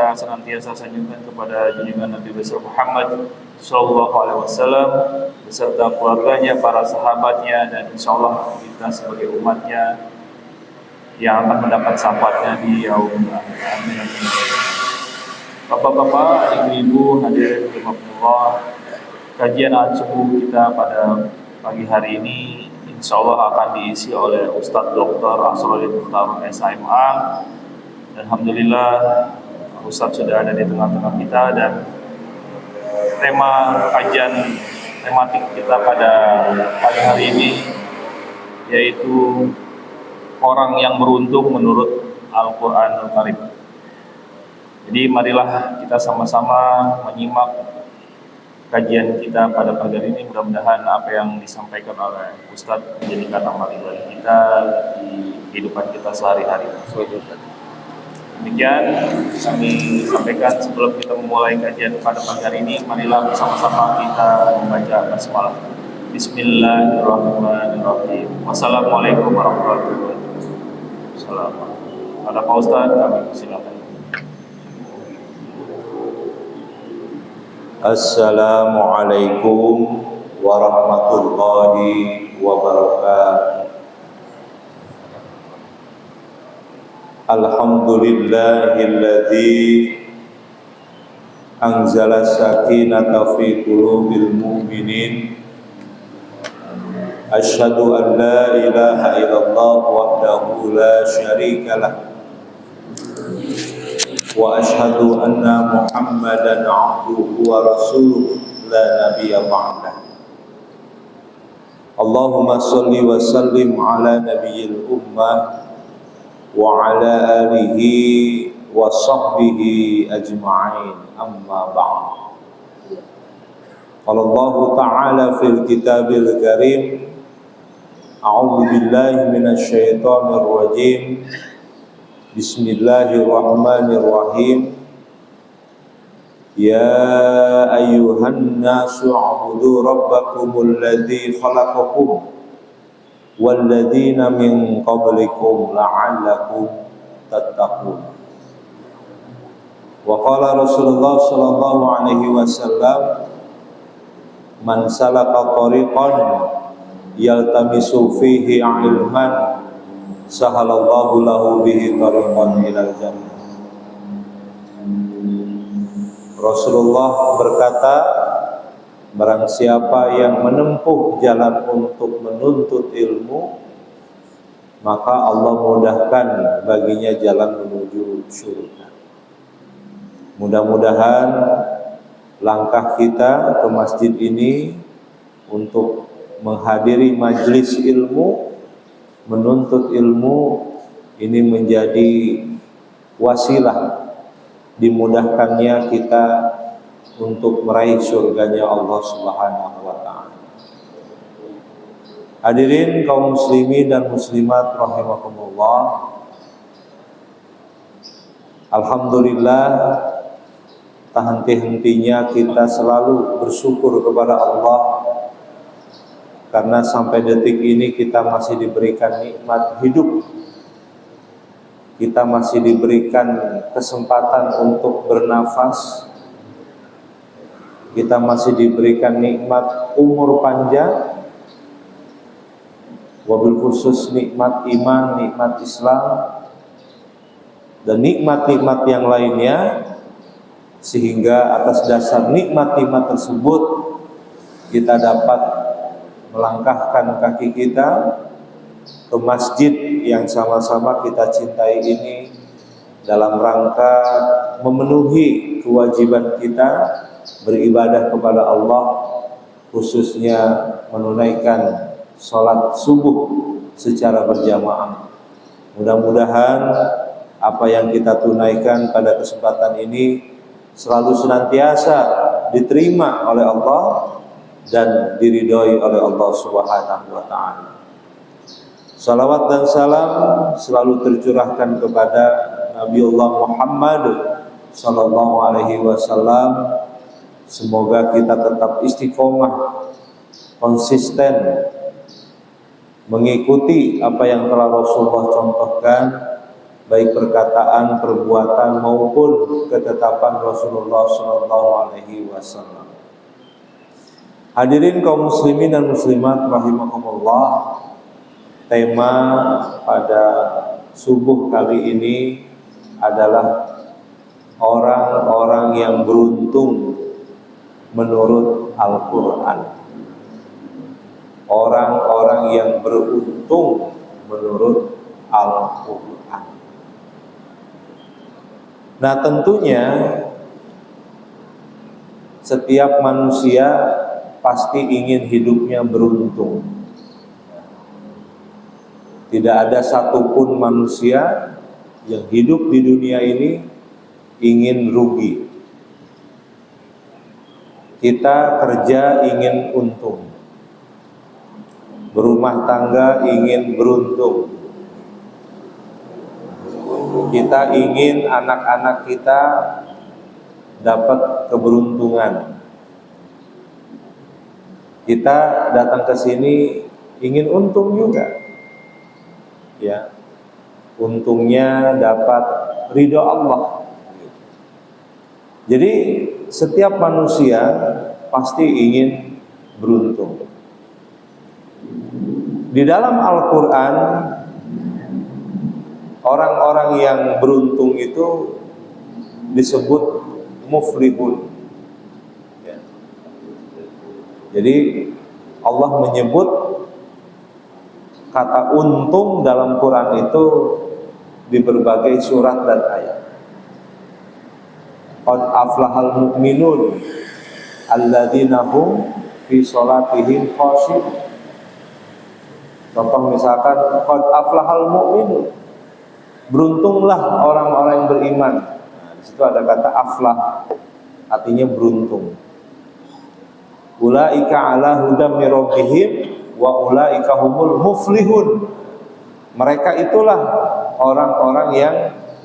kita senantiasa sanjungkan kepada junjungan Nabi besar Muhammad Sallallahu Alaihi Wasallam beserta keluarganya, para sahabatnya, dan insya Allah kita sebagai umatnya yang akan mendapat syafaatnya di yaumul akhir. Bapak-bapak, ibu-ibu, hadirin rahimakumullah, kajian subuh kita pada pagi hari ini insya Allah akan diisi oleh Ustadz Dr. Asrorudin Mukhtar SMA. Alhamdulillah Ustadz sudah ada di tengah-tengah kita, dan tema kajian tematik kita pada pagi hari ini yaitu orang yang beruntung menurut Al-Quranul Karim. Jadi marilah kita sama-sama menyimak kajian kita pada pagi hari ini. Mudah-mudahan apa yang disampaikan oleh Ustadz menjadikan amal ibadah kita di kehidupan kita sehari-hari. Demikian kami sampaikan sebelum kita memulai kajian pada pagi hari ini. Marilah bersama-sama kita membaca basmalah. Bismillahirrahmanirrahim. Wassalamualaikum warahmatullahi wabarakatuh. Assalamualaikum. Ada Pak Ustadz, kami silakan. Assalamualaikum warahmatullahi wabarakatuh. Alhamdulillahilladzi anzala sakinata fi qulubil mu'minin. Asyhadu an la ilaha illallah wahdahu la syarikalah wa asyhadu anna Muhammadan abduhu wa rasuluh la nabiyya ba'dah. Allahumma shalli wa sallim ala nabiyyil ummah wa ala alihi wa sahbihi ajma'in, amma ba'd. Qala Allah ta'ala fil kitabil karim, a'udzu billahi minasy syaithanir rajim. Bismillahirrahmanirrahim. Ya ayyuhan nasu u'budu rabbakumul ladzi khalaqakum walladzina min qablikum la'allakum tattaqun. Wa qala Rasulullah sallallahu alaihi wasallam, man salaka tariqan yaltamisu fihi ilman sahalallahu lahu bihi tariqan ilal jannah. Rasulullah berkata, barang siapa yang menempuh jalan untuk menuntut ilmu, maka Allah mudahkan baginya jalan menuju surga. Mudah-mudahan langkah kita ke masjid ini untuk menghadiri majelis ilmu, menuntut ilmu, ini menjadi wasilah dimudahkannya kita untuk meraih surganya Allah Subhanahu wa ta'ala. Hadirin kaum muslimin dan muslimat rahimakumullah, alhamdulillah tak henti-hentinya kita selalu bersyukur kepada Allah karena sampai detik ini kita masih diberikan nikmat hidup. Kita masih diberikan kesempatan untuk bernafas. Kita masih diberikan nikmat umur panjang, wabil khusus nikmat iman, nikmat Islam, dan nikmat-nikmat yang lainnya, sehingga atas dasar nikmat-nikmat tersebut kita dapat melangkahkan kaki kita ke masjid yang sama-sama kita cintai ini dalam rangka memenuhi kewajiban kita beribadah kepada Allah, khususnya menunaikan sholat subuh secara berjamaah. Mudah-mudahan apa yang kita tunaikan pada kesempatan ini selalu senantiasa diterima oleh Allah dan diridhoi oleh Allah Subhanahu wa ta'ala. Salawat dan salam selalu tercurahkan kepada Nabiullah Muhammad sallallahu alaihi wasallam. Semoga kita tetap istiqomah, konsisten mengikuti apa yang telah Rasulullah contohkan baik perkataan, perbuatan maupun ketetapan Rasulullah SAW. Hadirin kaum muslimin dan muslimat rahimakumullah, tema pada subuh kali ini adalah orang-orang yang beruntung menurut Al-Quran. Orang-orang yang beruntung menurut Al-Quran. Nah, tentunya setiap manusia pasti ingin hidupnya beruntung. Tidak ada satupun manusia yang hidup di dunia ini ingin rugi. Kita kerja ingin untung, berumah tangga ingin beruntung, kita ingin anak-anak kita dapat keberuntungan. Kita datang ke sini ingin untung juga, ya, untungnya dapat ridho Allah. Jadi setiap manusia pasti ingin beruntung. Di dalam Al-Quran, orang-orang yang beruntung itu disebut muflihun. Ya. Jadi Allah menyebut kata untung dalam Quran itu di berbagai surat dan ayat. Qad aflahal mu'minun alladzina hum fi sholatihim khashi'un. Contoh misalkan qad aflahal mu'minun, beruntunglah orang-orang yang beriman. Nah, di situ ada kata aflah, artinya beruntung. Ulaika ala hudam mir rabbihim wa ulaika humul muflihun. Mereka itulah orang-orang yang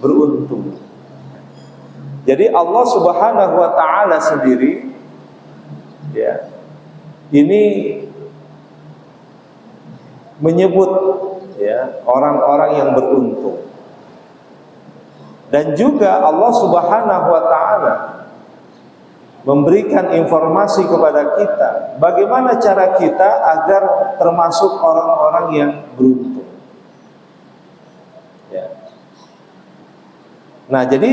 beruntung. Jadi Allah Subhanahu wa taala sendiri, ya, ini menyebut, ya, orang-orang yang beruntung. Dan juga Allah Subhanahu wa taala memberikan informasi kepada kita bagaimana cara kita agar termasuk orang-orang yang beruntung. Ya. Nah, jadi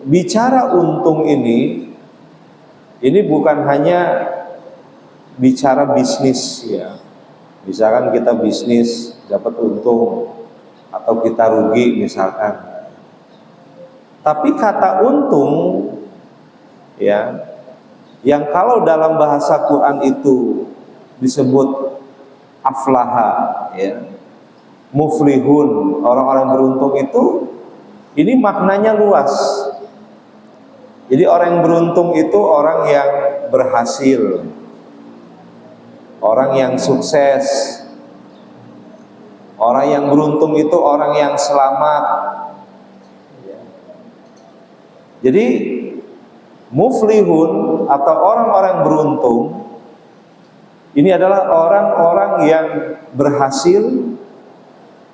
bicara untung ini bukan hanya bicara bisnis, ya. Misalkan kita bisnis dapat untung atau kita rugi misalkan. Tapi kata untung, ya, yang kalau dalam bahasa Quran itu disebut aflaha, ya, muflihun, orang-orang beruntung itu, ini maknanya luas. Jadi orang yang beruntung itu orang yang berhasil, orang yang sukses. Orang yang beruntung itu orang yang selamat. Jadi muflihun atau orang-orang beruntung ini adalah orang-orang yang berhasil,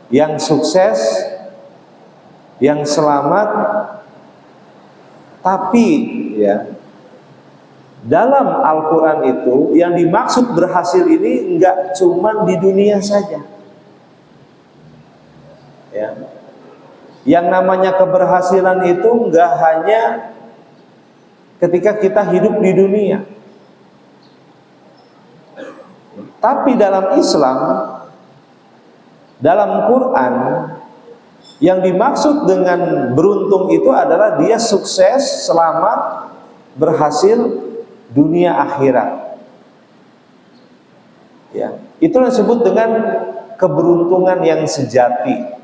yang sukses, yang selamat. Tapi, ya, dalam Al-Quran itu yang dimaksud berhasil ini enggak cuma di dunia saja, ya. Yang namanya keberhasilan itu enggak hanya ketika kita hidup di dunia, tapi dalam Islam, dalam Quran, yang dimaksud dengan beruntung itu adalah dia sukses, selamat, berhasil dunia akhirat. Ya, itu disebut dengan keberuntungan yang sejati.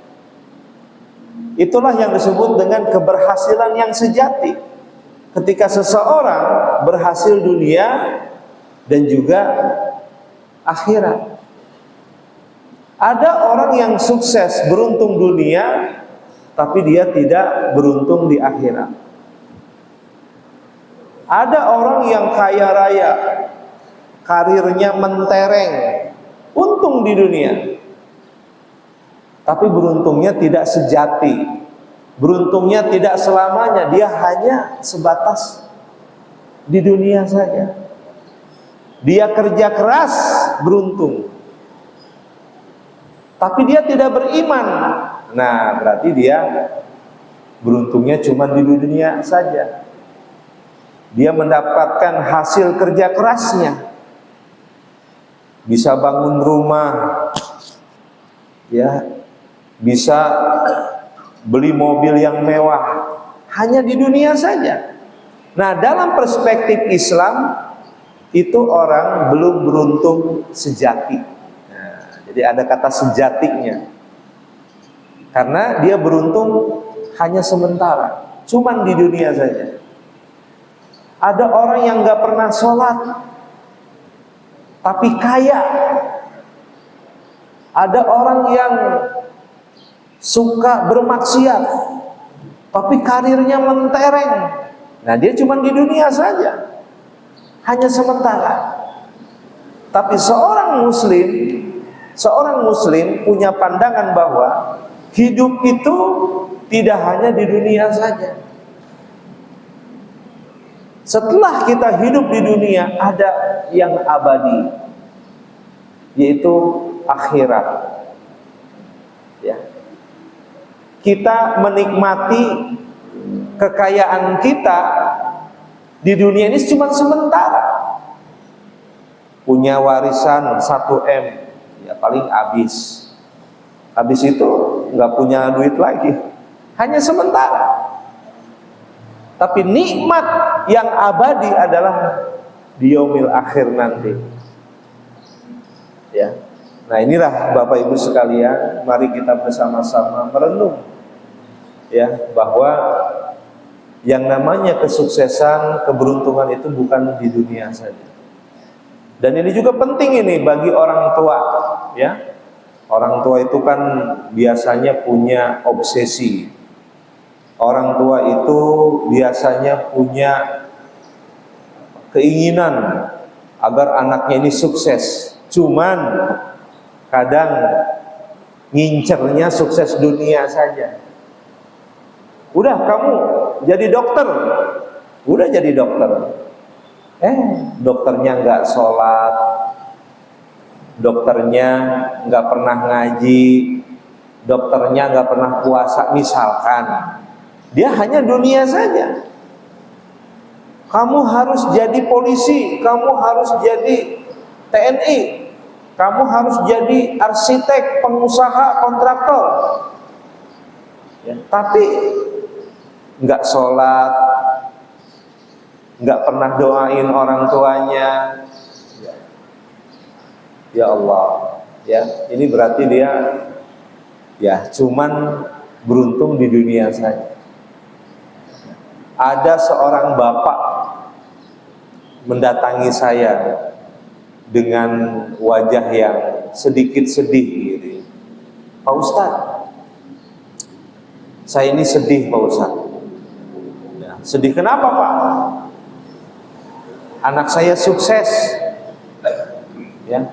Itulah yang disebut dengan keberhasilan yang sejati. Ketika seseorang berhasil dunia dan juga akhirat. Ada orang yang sukses, beruntung dunia, tapi dia tidak beruntung di akhirat. Ada orang yang kaya raya, karirnya mentereng, untung di dunia, tapi beruntungnya tidak sejati, Beruntungnya tidak selamanya, dia hanya sebatas di dunia saja. Dia kerja keras beruntung, tapi dia tidak beriman. Nah, berarti dia beruntungnya cuma di dunia saja. Dia mendapatkan hasil kerja kerasnya, bisa bangun rumah, ya, bisa beli mobil yang mewah, hanya di dunia saja. Nah, dalam perspektif Islam itu orang belum beruntung sejati. Nah, jadi ada kata sejatinya, karena dia beruntung hanya sementara, cuman di dunia saja. Ada orang yang nggak pernah sholat tapi kaya. Ada orang yang suka bermaksiat tapi karirnya mentereng. Nah, dia cuma di dunia saja, hanya sementara. Tapi seorang muslim punya pandangan bahwa hidup itu tidak hanya di dunia saja. Setelah kita hidup di dunia, ada yang abadi, yaitu akhirat. Ya. Kita menikmati kekayaan kita di dunia ini cuma sementara. Punya warisan 1 M, ya paling habis. Habis itu nggak punya duit lagi, hanya sementara. Tapi nikmat yang abadi adalah di yaumil akhir nanti. Ya. Nah, inilah Bapak Ibu sekalian, mari kita bersama-sama merenung, ya, bahwa yang namanya kesuksesan, keberuntungan itu bukan di dunia saja. Dan ini juga penting ini bagi orang tua, ya. Orang tua itu kan biasanya punya obsesi. Orang tua itu biasanya punya keinginan agar anaknya ini sukses. Cuman kadang ngincernya sukses dunia saja. Udah kamu jadi dokter, udah jadi dokter. Dokternya nggak sholat, dokternya nggak pernah ngaji, dokternya nggak pernah puasa misalkan. Dia hanya dunia saja. Kamu harus jadi polisi, kamu harus jadi TNI, kamu harus jadi arsitek, pengusaha, kontraktor. Ya, tapi nggak sholat, nggak pernah doain orang tuanya. Ya Allah, ya ini berarti dia ya cuman beruntung di dunia saja. Ada seorang bapak mendatangi saya dengan wajah yang sedikit sedih gitu. Pak Ustadz, saya ini sedih Pak Ustadz. Ya, sedih kenapa Pak? Anak saya sukses. Ya,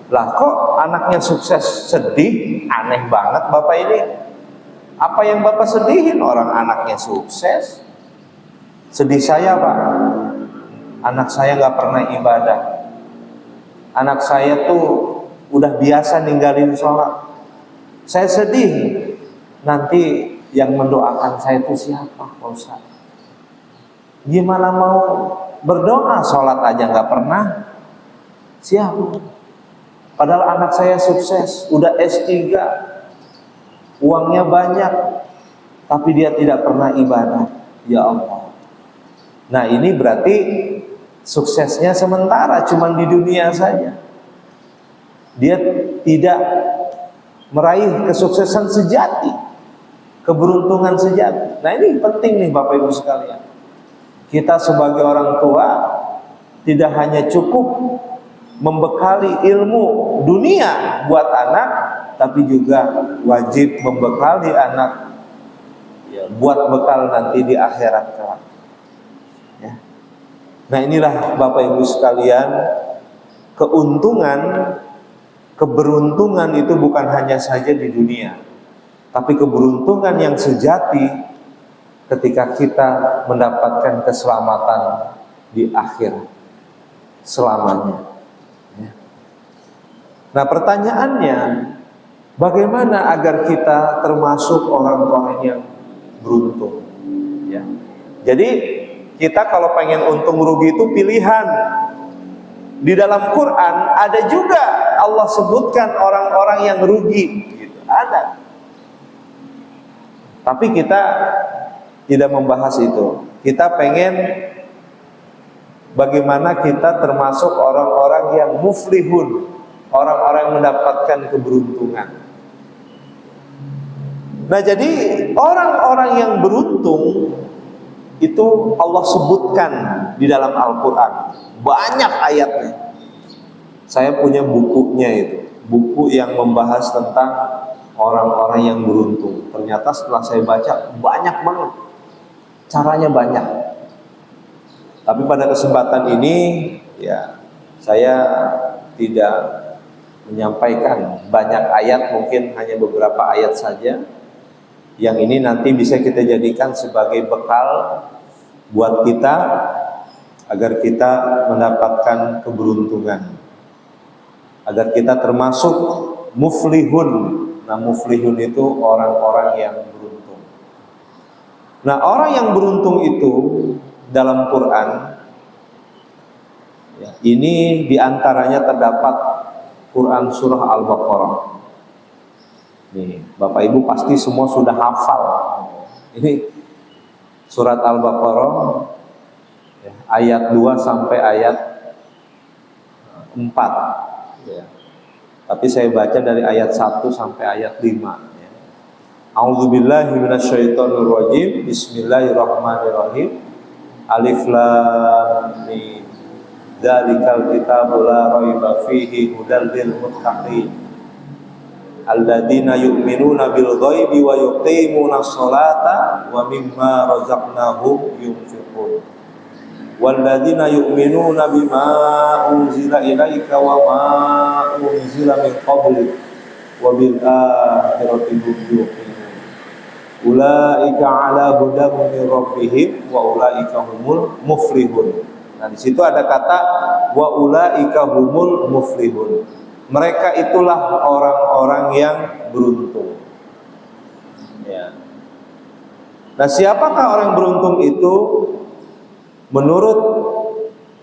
lah kok anaknya sukses sedih? Aneh banget Bapak ini. Apa yang Bapak sedihin? Orang anaknya sukses. Sedih saya Pak, anak saya nggak pernah ibadah. Anak saya tuh udah biasa ninggalin sholat. Saya sedih. Nanti yang mendoakan saya itu siapa Pak Ustaz? Gimana mau berdoa? Sholat aja nggak pernah. Siapa? Padahal anak saya sukses, udah S3, uangnya banyak, tapi dia tidak pernah ibadah. Ya Allah. Nah, ini berarti suksesnya sementara, cuma di dunia saja. Dia tidak meraih kesuksesan sejati, keberuntungan sejati. Nah, ini penting nih Bapak Ibu sekalian. Kita sebagai orang tua tidak hanya cukup membekali ilmu dunia buat anak, tapi juga wajib membekali anak ya, buat bekal nanti di akhirat kelak. Ya. Nah, inilah Bapak Ibu sekalian, keuntungan, keberuntungan itu bukan hanya saja di dunia, tapi keberuntungan yang sejati ketika kita mendapatkan keselamatan di akhir selamanya. Nah, pertanyaannya, bagaimana agar kita termasuk orang-orang yang beruntung? Ya. Jadi kita kalau pengen untung rugi itu pilihan. Di dalam Quran ada juga Allah sebutkan orang-orang yang rugi, gitu. Ada. Tapi kita tidak membahas itu. Kita pengen bagaimana kita termasuk orang-orang yang muflihun, orang-orang yang mendapatkan keberuntungan. Nah, jadi orang-orang yang beruntung itu Allah sebutkan di dalam Al-Quran, banyak ayatnya. Saya punya bukunya itu, buku yang membahas tentang orang-orang yang beruntung. Ternyata setelah saya baca banyak banget, caranya banyak. Tapi pada kesempatan ini ya saya tidak menyampaikan banyak ayat, mungkin hanya beberapa ayat saja. Yang ini nanti bisa kita jadikan sebagai bekal buat kita agar kita mendapatkan keberuntungan, agar kita termasuk muflihun. Nah, muflihun itu orang-orang yang beruntung. Nah, orang yang beruntung itu dalam Quran ya, ini diantaranya terdapat Quran surah Al-Baqarah. Nih, Bapak Ibu pasti semua sudah hafal. Ini surat Al-Baqarah ya, ayat 2 sampai ayat 4 ya. Tapi saya baca dari ayat 1 sampai ayat 5 ya. A'udzubillahi minasyaitonirrajim. Bismillahirrahmanirrahim. Alif lam mim. Dzalikal kitabu la raiba fihi hudal lil muttaqin. Alladzina yu'minuna bil ghaibi wa yuqimuna sholata wa mimma razaqnahum yunfiqun. Walladzina yu'minuna bima unzila ilaika wa ma unzila min qablik wa bil akhirati hum yuqinun. Ulaika ala hudan min rabbihim wa ulaika humul muflihun. Nah, di situ ada kata wa ulaika humul muflihun. Mereka itulah orang-orang yang beruntung. Ya. Nah, siapakah orang beruntung itu? Menurut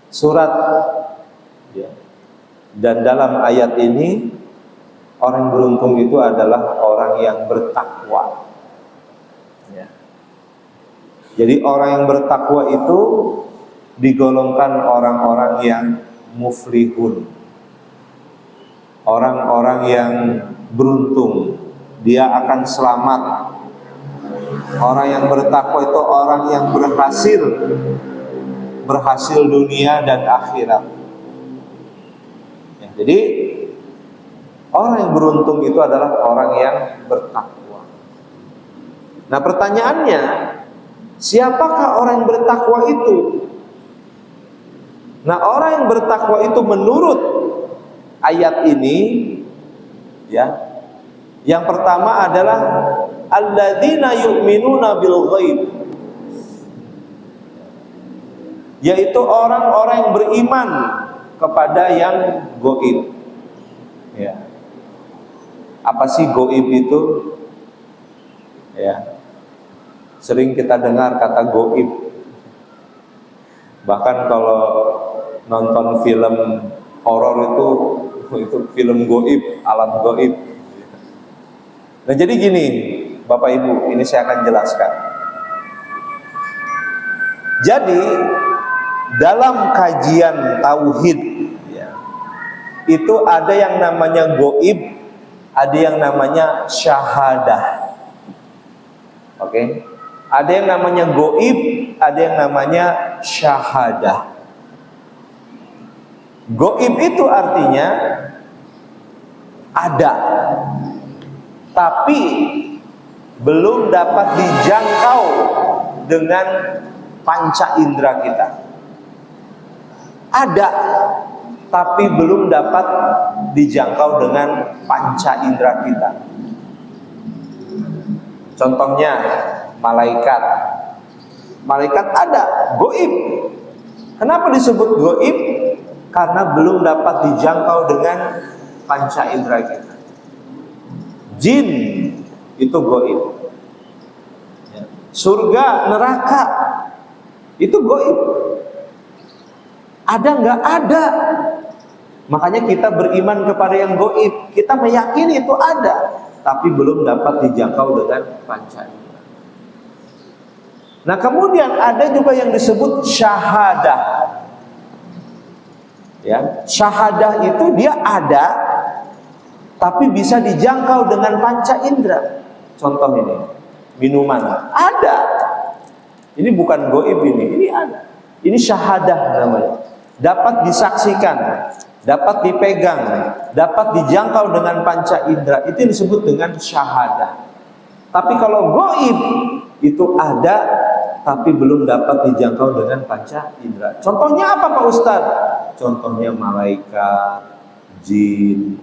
surat ya, dan dalam ayat ini, orang beruntung itu adalah orang yang bertakwa. Ya. Jadi orang yang bertakwa itu digolongkan orang-orang yang muflihun. Orang-orang yang beruntung, dia akan selamat. Orang yang bertakwa itu orang yang berhasil dunia dan akhirat ya, jadi orang yang beruntung itu adalah orang yang bertakwa. Nah, pertanyaannya, siapakah orang yang bertakwa itu? Nah, orang yang bertakwa itu menurut ayat ini ya, yang pertama adalah alladzina yu'minuna bil ghaib, yaitu orang-orang yang beriman kepada yang gaib. Ya. Apa sih gaib itu? Ya. Sering kita dengar kata gaib. Bahkan kalau nonton film horor itu film gaib, alam gaib. Nah, jadi gini, Bapak Ibu, ini saya akan jelaskan. Jadi dalam kajian tauhid ya, itu ada yang namanya gaib, ada yang namanya syahadah. Oke? Ada yang namanya gaib, ada yang namanya syahadah. Gaib itu artinya ada, tapi belum dapat dijangkau dengan panca indera kita. Ada, tapi belum dapat dijangkau dengan panca indera kita. Contohnya malaikat, Malaikat ada, goib. Kenapa disebut goib? Karena belum dapat dijangkau dengan panca indera kita. Jin itu goib. Surga, neraka itu goib. Ada nggak? Ada. Makanya kita beriman kepada yang goib. Kita meyakini itu ada, tapi belum dapat dijangkau dengan panca indera. Nah, kemudian ada juga yang disebut syahadah. Ya, syahadah itu dia ada, tapi bisa dijangkau dengan panca indera. Contoh ini, minuman ada. Ini bukan goib ini ada. Ini syahadah namanya. Dapat disaksikan, dapat dipegang, dapat dijangkau dengan panca indera. Itu disebut dengan syahadah. Tapi kalau goib itu ada, tapi belum dapat dijangkau dengan panca indera. Contohnya apa Pak Ustadz? Contohnya malaikat, jin,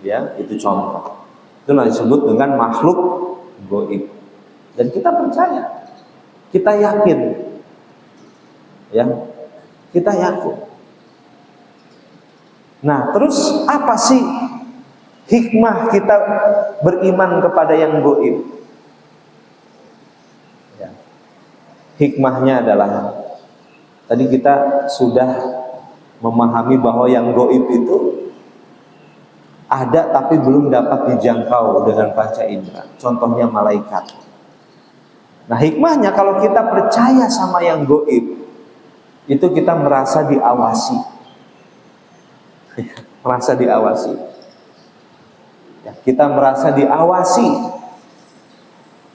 ya itu contoh. Itu disebut dengan makhluk goib. Dan kita percaya, kita yakin, ya kita yakin. Nah, terus apa sih hikmah kita beriman kepada yang goib? Hikmahnya adalah tadi kita sudah memahami bahwa yang goib itu ada tapi belum dapat dijangkau dengan panca indera. Contohnya malaikat. Nah, hikmahnya kalau kita percaya sama yang goib, itu kita merasa diawasi. Merasa diawasi. Ya, kita merasa diawasi,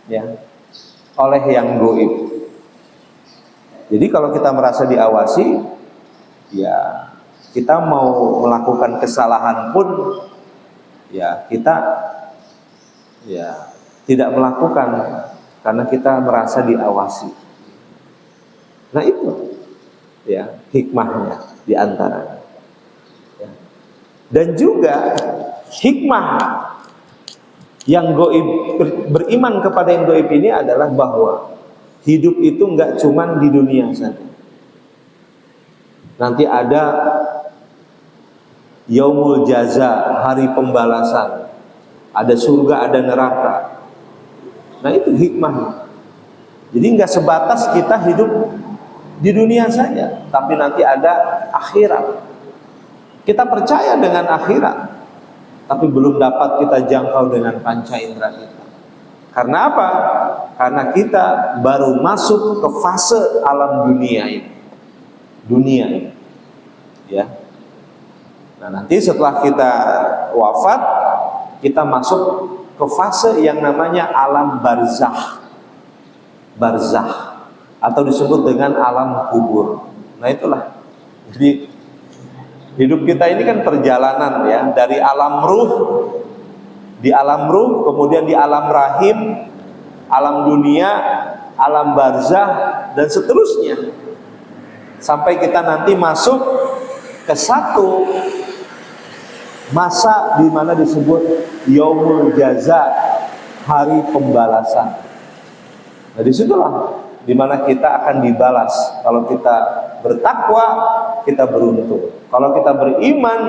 ya, oleh yang goib. Jadi kalau kita merasa diawasi, ya kita mau melakukan kesalahan pun, ya kita ya tidak melakukan karena kita merasa diawasi. Nah itu, ya hikmahnya diantara. Ya. Dan juga hikmah yang goib, beriman kepada yang goib ini adalah bahwa hidup itu enggak cuman di dunia saja. Nanti ada yaumul jaza, hari pembalasan. Ada surga, ada neraka. Nah itu hikmahnya. Jadi enggak sebatas kita hidup di dunia saja, tapi nanti ada akhirat. Kita percaya dengan akhirat, tapi belum dapat kita jangkau dengan panca indera kita. Karena apa? Karena kita baru masuk ke fase alam dunia ini. Dunia ini. Ya. Nah, nanti setelah kita wafat, kita masuk ke fase yang namanya alam barzakh. Barzakh atau disebut dengan alam kubur. Nah, itulah. Jadi hidup kita ini kan perjalanan ya, dari alam ruh, di alam ruh, kemudian di alam rahim, alam dunia, alam barzakh, dan seterusnya. Sampai kita nanti masuk ke satu masa di mana disebut yaumul jaza, hari pembalasan. Nah, disitulah di mana kita akan dibalas. Kalau kita bertakwa, kita beruntung. Kalau kita beriman,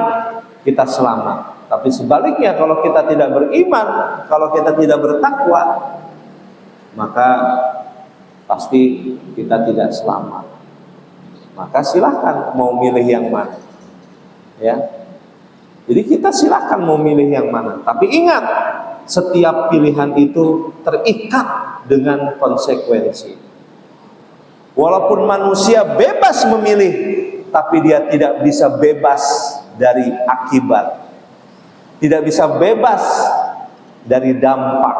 kita selamat. Tapi sebaliknya kalau kita tidak beriman, kalau kita tidak bertakwa, maka pasti kita tidak selamat. Maka silahkan mau milih yang mana, ya. Jadi kita silahkan mau milih yang mana. Tapi ingat, setiap pilihan itu terikat dengan konsekuensi. Walaupun manusia bebas memilih, tapi dia tidak bisa bebas dari akibat. Tidak bisa bebas dari dampak.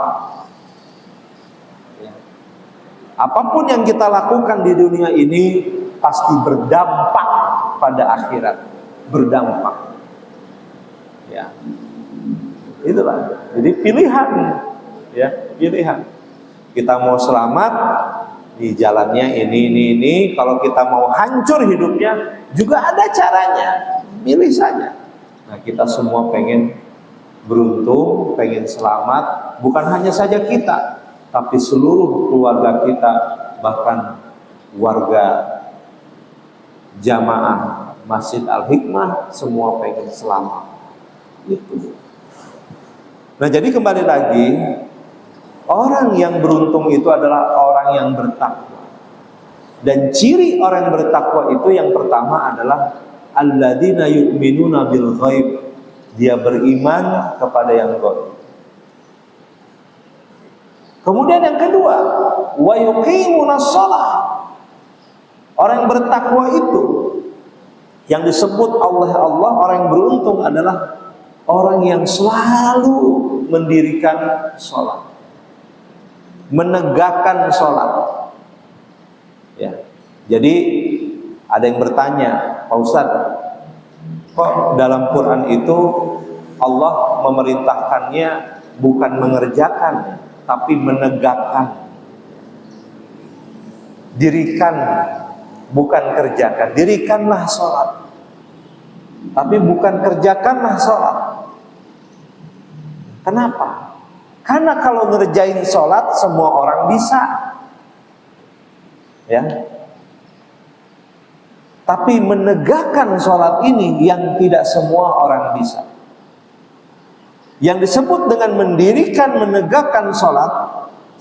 Apapun yang kita lakukan di dunia ini pasti berdampak pada akhirat. Berdampak. Ya. Itulah. Jadi pilihan, ya, pilihan. Kita mau selamat di jalannya ini. Kalau kita mau hancur hidupnya juga ada caranya. Pilih saja. Nah, kita semua pengen beruntung, pengen selamat, bukan hanya saja kita, tapi seluruh keluarga kita, bahkan warga jamaah Masjid Al-Hikmah semua pengen selamat. Itu. Nah, jadi kembali lagi, orang yang beruntung itu adalah orang yang bertakwa. Dan ciri orang yang bertakwa itu yang pertama adalah alladzina yu'minuna bil ghaib. Dia beriman kepada yang gaib. Kemudian yang kedua, wa yuqimunas shalah. Orang yang bertakwa itu yang disebut oleh Allah orang yang beruntung adalah orang yang selalu mendirikan sholat, menegakkan sholat. Ya. Jadi ada yang bertanya, Pak Ustadz, kok dalam Quran itu Allah memerintahkannya bukan mengerjakan, tapi menegakkan. Dirikan, bukan kerjakan. Dirikanlah sholat, tapi bukan kerjakanlah sholat. Kenapa? Karena kalau ngerjain sholat semua orang bisa, ya. Tapi menegakkan sholat ini yang tidak semua orang bisa. Yang disebut dengan mendirikan, menegakkan sholat,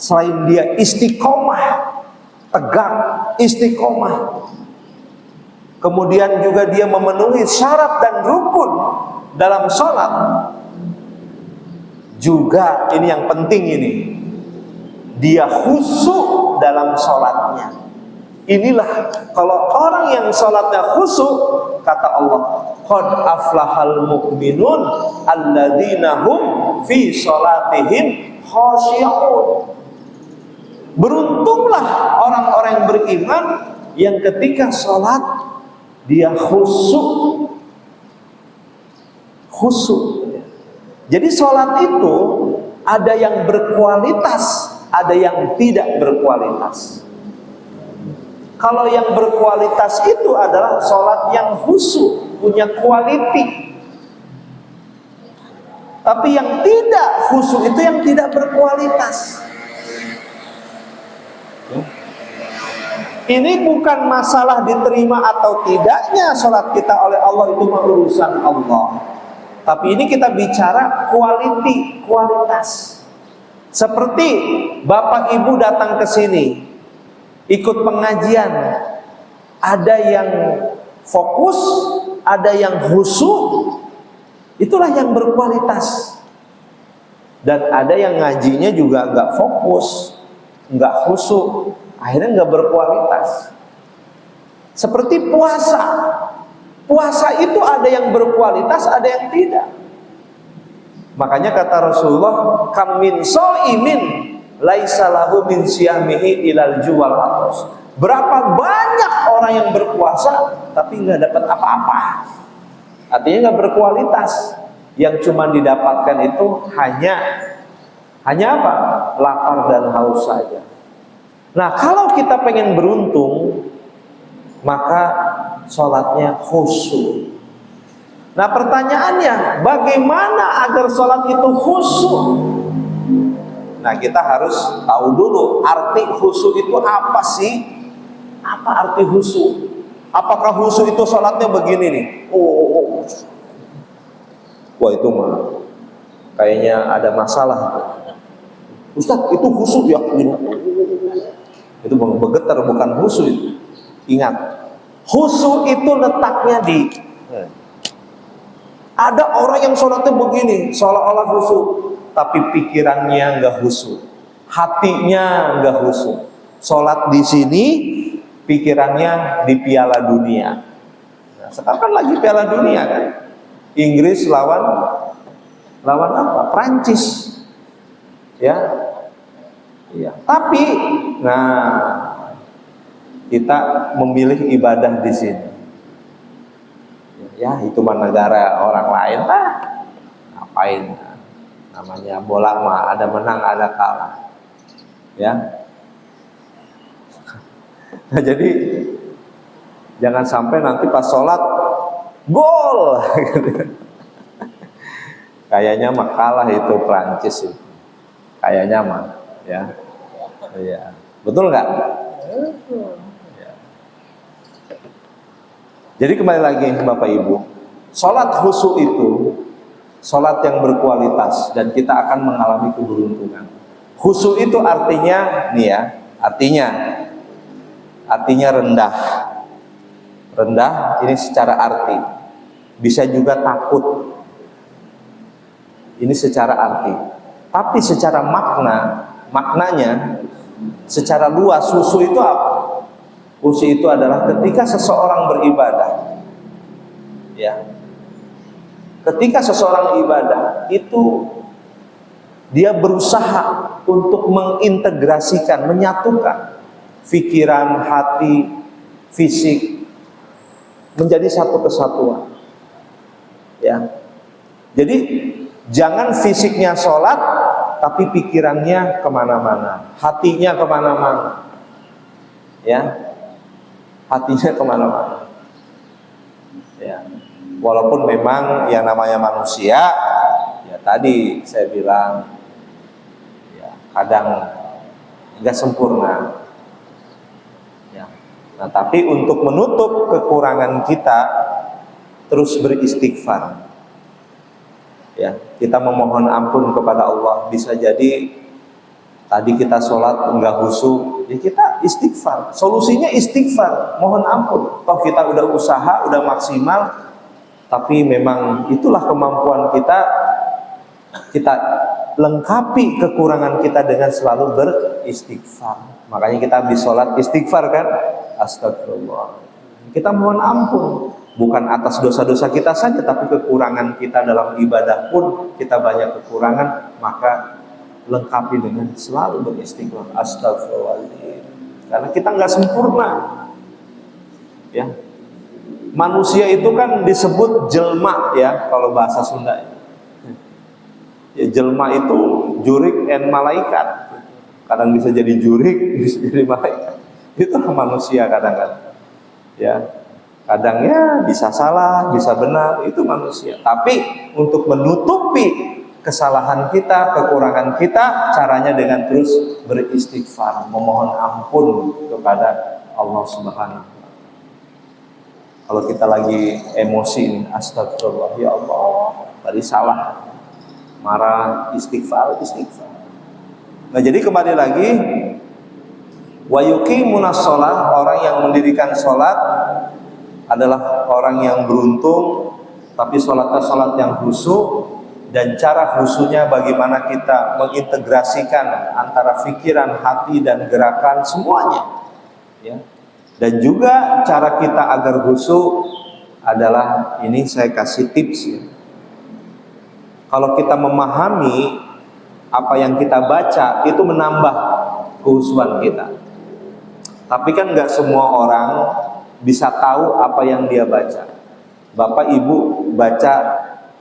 selain dia istiqomah, tegak, istiqomah, kemudian juga dia memenuhi syarat dan rukun dalam sholat, juga ini yang penting ini, dia khusyuk dalam sholatnya. Inilah kalau orang yang sholatnya khusyuk, kata Allah, qad aflahal mu'minun alladzina hum fi sholatihim khashi'un. Beruntunglah orang-orang yang beriman yang ketika sholat dia khusyuk. Jadi sholat itu ada yang berkualitas, ada yang tidak berkualitas. Kalau yang berkualitas itu adalah sholat yang khusyuk, punya quality. Tapi yang tidak khusyuk itu yang tidak berkualitas. Ini bukan masalah diterima atau tidaknya sholat kita oleh Allah, itu urusan Allah. Tapi ini kita bicara quality, kualitas. Seperti Bapak Ibu datang ke sini, ikut pengajian, ada yang fokus, ada yang khusyuk, itulah yang berkualitas. Dan ada yang ngajinya juga nggak fokus, nggak khusyuk, akhirnya nggak berkualitas. Seperti puasa, puasa itu ada yang berkualitas, ada yang tidak. Makanya kata Rasulullah, kam min shaimin laisa lahu min siyamihi ilal juwal atos. Berapa banyak orang yang berpuasa tapi nggak dapat apa-apa, artinya nggak berkualitas. Yang cuma didapatkan itu hanya apa? Lapar dan haus saja. Nah, kalau kita pengen beruntung, maka sholatnya khusyuk. Nah, pertanyaannya, bagaimana agar sholat itu khusyuk? Nah, kita harus tahu dulu arti khusyuk itu apa sih? Apa arti khusyuk? Apakah khusyuk itu sholatnya begini nih? Wah, itu mah kayaknya ada masalah. Ustaz, itu khusyuk ya? Itu bergetar, bukan khusyuk. Ingat, khusyuk itu letaknya di, ada orang yang sholatnya begini, seolah-olah khusyuk, tapi pikirannya nggak khusyuk, hatinya nggak khusyuk. Sholat di sini, pikirannya di Piala Dunia. Nah, sekarang kan lagi Piala Dunia kan, Inggris lawan apa? Prancis, ya. Iya. Tapi, nah, kita memilih ibadah di sini. Ya, itu mah negara orang lain lah. Ngapain? Namanya bola mah ada menang, ada kalah. Ya. Nah, jadi jangan sampai nanti pas sholat gol. Kayaknya mah kalah itu Prancis itu. Kayaknya mah, ya. Iya. Betul nggak? Ya. Jadi kembali lagi Bapak Ibu, sholat khusyuk itu sholat yang berkualitas dan kita akan mengalami keberuntungan. Khusyuk itu artinya nih ya, artinya rendah. Rendah ini secara arti. Bisa juga takut. Ini secara arti. Tapi secara maknanya secara luas khusyuk itu apa? Khusyuk itu adalah ketika seseorang beribadah. Ya. Ketika seseorang ibadah itu dia berusaha untuk mengintegrasikan, menyatukan pikiran, hati, fisik menjadi satu kesatuan. Ya. Jadi jangan fisiknya sholat tapi pikirannya kemana-mana, hatinya kemana-mana. Ya. Hatinya kemana-mana. Ya. Walaupun memang yang namanya manusia, ya tadi saya bilang, ya kadang nggak sempurna. Ya. Nah, tapi untuk menutup kekurangan kita, terus beristighfar. Ya, kita memohon ampun kepada Allah. Bisa jadi tadi kita sholat enggak khusyuk, ya kita istighfar. Solusinya istighfar, mohon ampun. Toh kita udah usaha, udah maksimal, tapi memang itulah kemampuan kita. Kita lengkapi kekurangan kita dengan selalu beristighfar. Makanya kita habis sholat istighfar kan? Astagfirullah. Kita mohon ampun, bukan atas dosa-dosa kita saja, tapi kekurangan kita dalam ibadah pun kita banyak kekurangan, maka lengkapi dengan selalu beristighfar. Astagfirullahaladzim. Karena kita nggak sempurna. Ya. Manusia itu kan disebut jelma ya kalau bahasa Sunda. Ya, jelma itu jurik and malaikat. Kadang bisa jadi jurik, bisa jadi malaikat. Itulah manusia kadang-kadang. Ya. Kadang ya bisa salah, bisa benar, itu manusia. Tapi untuk menutupi kesalahan kita, kekurangan kita, caranya dengan terus beristighfar, memohon ampun kepada Allah Subhanahu. Kalau kita lagi emosi, astagfirullah, ya Allah, tadi salah, marah, istighfar. Nah, jadi kembali lagi, wa yuqimunas shalah, orang yang mendirikan sholat adalah orang yang beruntung, tapi sholatnya sholat yang khusyuk. Dan cara khusyuknya bagaimana kita mengintegrasikan antara pikiran, hati, dan gerakan semuanya. Ya. Dan juga cara kita agar khusyuk adalah, ini saya kasih tips ya. Kalau kita memahami apa yang kita baca, itu menambah kekhusyuan kita. Tapi kan nggak semua orang bisa tahu apa yang dia baca. Bapak Ibu baca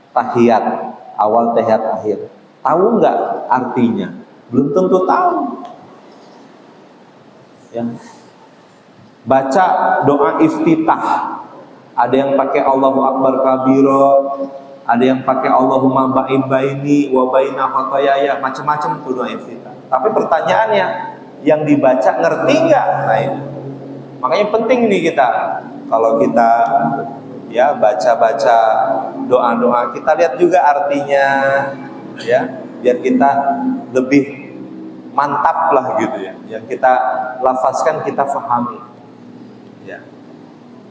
tahiyat awal, tahiyat akhir, tahu nggak artinya? Belum tentu tahu. Ya. Baca doa iftitah, ada yang pakai Allahu Akbar kabiro, ada yang pakai Allahumma ba'id baini wa baina khotoyaya, macam-macam tuh doa iftitah. Tapi pertanyaannya, yang dibaca ngerti nggak? Nah itu. Makanya penting nih kita, kalau kita ya baca-baca doa-doa, kita lihat juga artinya, ya, biar kita lebih mantap lah gitu ya. Yang kita lafazkan kita pahami. Ya.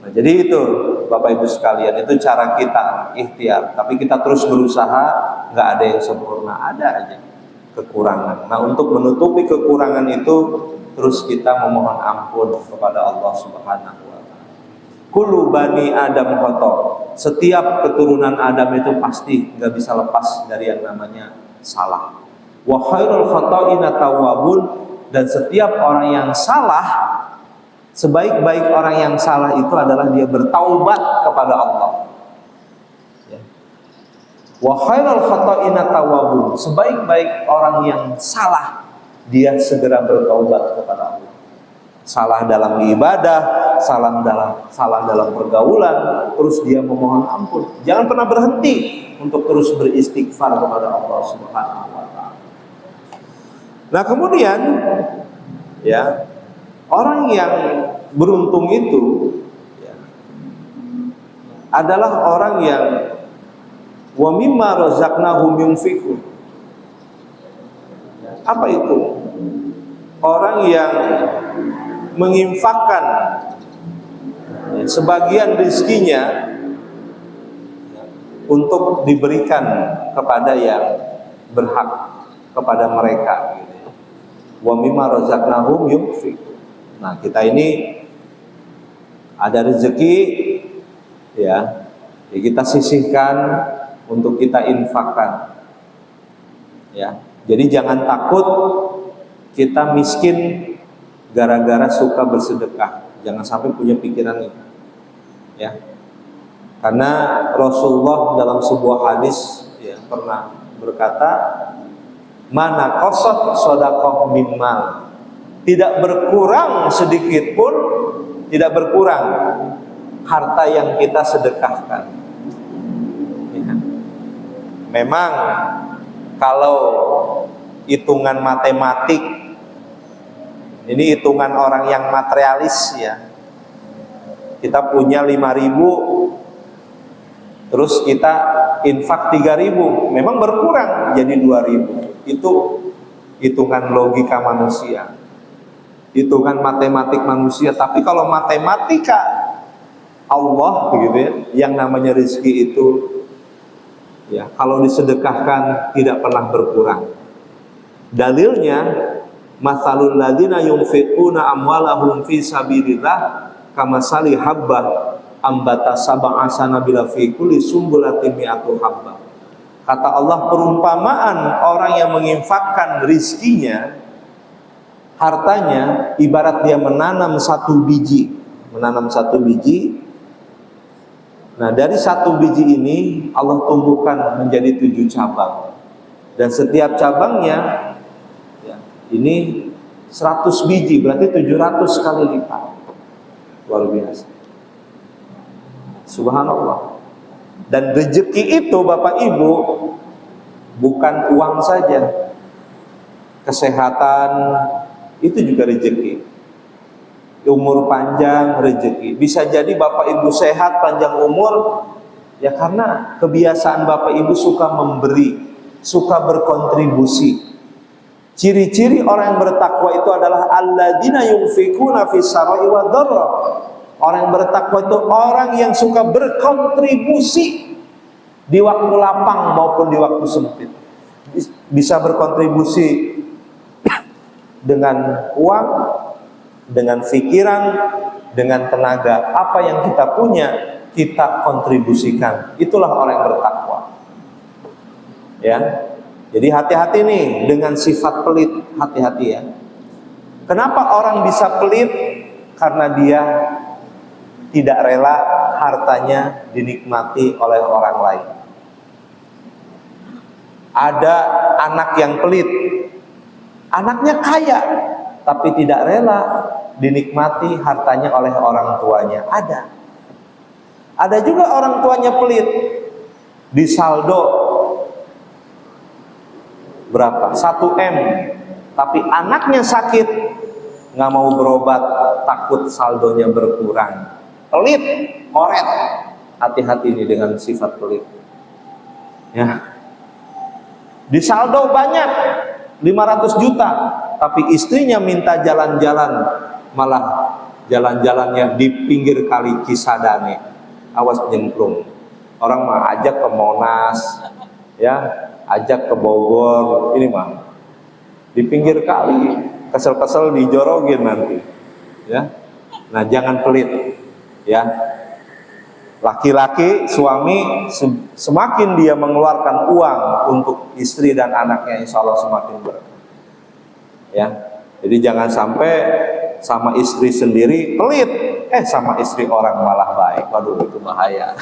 Nah, jadi itu Bapak Ibu sekalian, itu cara kita ikhtiar. Tapi kita terus berusaha, nggak ada yang sempurna, ada aja kekurangan. Nah, untuk menutupi kekurangan itu, terus kita memohon ampun kepada Allah Subhanahu wa Ta'ala. Kullu bani Adam khata'. Setiap keturunan Adam itu pasti nggak bisa lepas dari yang namanya salah. Wa khairul khata'ina tawwabun, dan setiap orang yang salah, sebaik-baik orang yang salah itu adalah dia bertaubat kepada Allah. Ya. Wa khairul khata'ina tawwabun, sebaik-baik orang yang salah, dia segera bertaubat kepada Allah. Salah dalam ibadah, salah dalam pergaulan, terus dia memohon ampun. Jangan pernah berhenti untuk terus beristighfar kepada Allah Subhanahu wa Ta'ala. Nah, kemudian ya, orang yang beruntung itu ya, adalah orang yang wa mimma razaqnahum yunfiqun. Apa itu? Orang yang menginfakkan sebagian rezekinya untuk diberikan kepada yang berhak, kepada mereka. Wa mimma razaqnahum yunfiqun. Nah, kita ini ada rezeki, ya kita sisihkan untuk kita infakkan, ya. Jadi jangan takut kita miskin gara-gara suka bersedekah. Jangan sampai punya pikiran itu, ya. Karena Rasulullah dalam sebuah hadis ya pernah berkata, mana qasat shadaqah min mal, tidak berkurang sedikit pun, tidak berkurang harta yang kita sedekahkan. Ya. Memang kalau hitungan matematik, ini hitungan orang yang materialis ya, kita punya 5.000, terus kita infak 3.000, memang berkurang jadi 2.000. Itu hitungan logika manusia, hitungan matematik manusia. Tapi kalau matematika Allah gitu ya, yang namanya rezeki itu ya kalau disedekahkan tidak pernah berkurang. Dalilnya masalul ladzina yunfiquna amwalahum fi sabilillah kamasali habbah ambata sab'a sanabila fi kulli sumbulatin mi'atu habbah. Kata Allah, perumpamaan orang yang menginfakkan rizkinya, hartanya, ibarat dia menanam satu biji. Nah, dari satu biji ini Allah tumbuhkan menjadi 7 cabang. Dan setiap cabangnya ya, ini 100 biji, berarti 700 kali lipat. Luar biasa. Subhanallah. Dan rezeki itu Bapak Ibu bukan uang saja. Kesehatan itu juga rezeki. Umur panjang rezeki. Bisa jadi Bapak Ibu sehat panjang umur ya karena kebiasaan Bapak Ibu suka memberi, suka berkontribusi. Ciri-ciri orang yang bertakwa itu adalah alladzina yunfikuna fis sarai wad dharra. Orang yang bertakwa itu orang yang suka berkontribusi di waktu lapang maupun di waktu sempit. Bisa berkontribusi dengan uang, dengan pikiran, dengan tenaga. Apa yang kita punya, kita kontribusikan. Itulah orang yang bertakwa. Ya. Jadi hati-hati nih dengan sifat pelit, hati-hati ya. Kenapa orang bisa pelit? Karena dia tidak rela hartanya dinikmati oleh orang lain. Ada anak yang pelit, anaknya kaya, tapi tidak rela dinikmati hartanya oleh orang tuanya. Ada juga orang tuanya pelit, disaldo berapa? 1 M, tapi anaknya sakit, nggak mau berobat, takut saldonya berkurang. Pelit, koret. Hati-hati nih dengan sifat pelit. Ya. Disaldo banyak, 500 juta, tapi istrinya minta jalan-jalan, malah jalan-jalannya di pinggir kali Cisadane. Awas nyemplung. Orang mah ajak ke Monas, ya, ajak ke Bogor, ini mah di pinggir kali, kesel-kesel dijorogin nanti, ya. Nah, jangan pelit, ya. Laki-laki, suami, semakin dia mengeluarkan uang untuk istri dan anaknya, insya Allah semakin berkah. Ya, jadi jangan sampai sama istri sendiri pelit, sama istri orang malah baik. Waduh, itu bahaya.